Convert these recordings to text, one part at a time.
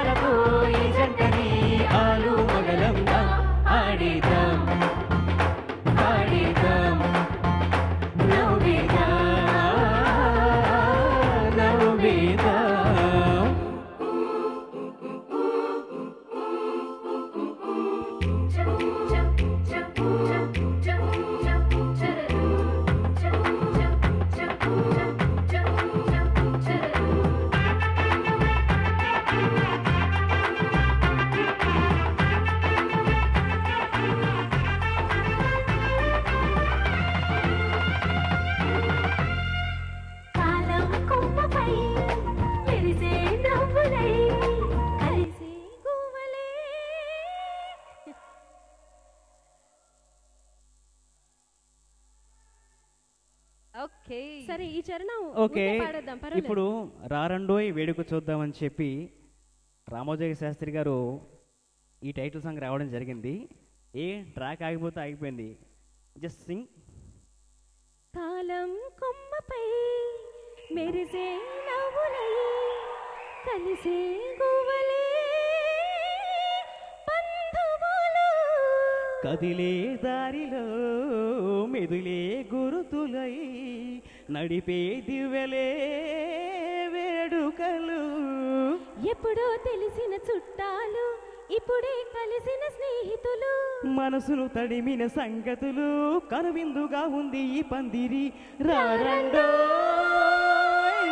వరకు ఈ జంటని ఆలు మగలంగా ఆడిద్దాం పాడిద్దాం నవ్విద్దాం నవ్విద్దాం. సరే ఈ చరణం ఓకే ఇప్పుడు రారండోయ్ వేడుక చూద్దామని చెప్పి రామోజీ శాస్త్రి గారు ఈ టైటిల్ సాంగ్ రావడం జరిగింది. ఏ ట్రాక్ ఆగిపోతే ఆగిపోయింది. జస్ట్ సింగ్. కాలం కొమ్మపై మెరిసే నవ్వులై కలిసే గువ్వలే బంధువులు కదిలే దారిలో మెదులే గురుతులై నడిపే దివ్వెలే వేడుకలు. ఎప్పుడో తెలిసిన చుట్టాలు ఇప్పుడే కలిసిన స్నేహితులు మనసును తడిమిన సంగతులు కనువిందుగా ఉంది ఈ పందిరి. రారండో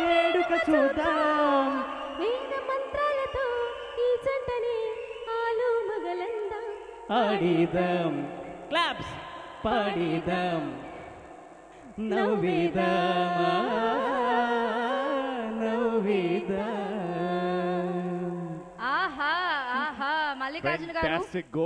వేడుక చూద్దాం వేద మంత్రాలతో ఈ జంటని ఆలు మగలందా ఆడిదాం క్లాప్స్ పాడిదాం నవ్విదాం నవ్విదాం. ఆహా ఆహా మల్లికార్జున గారు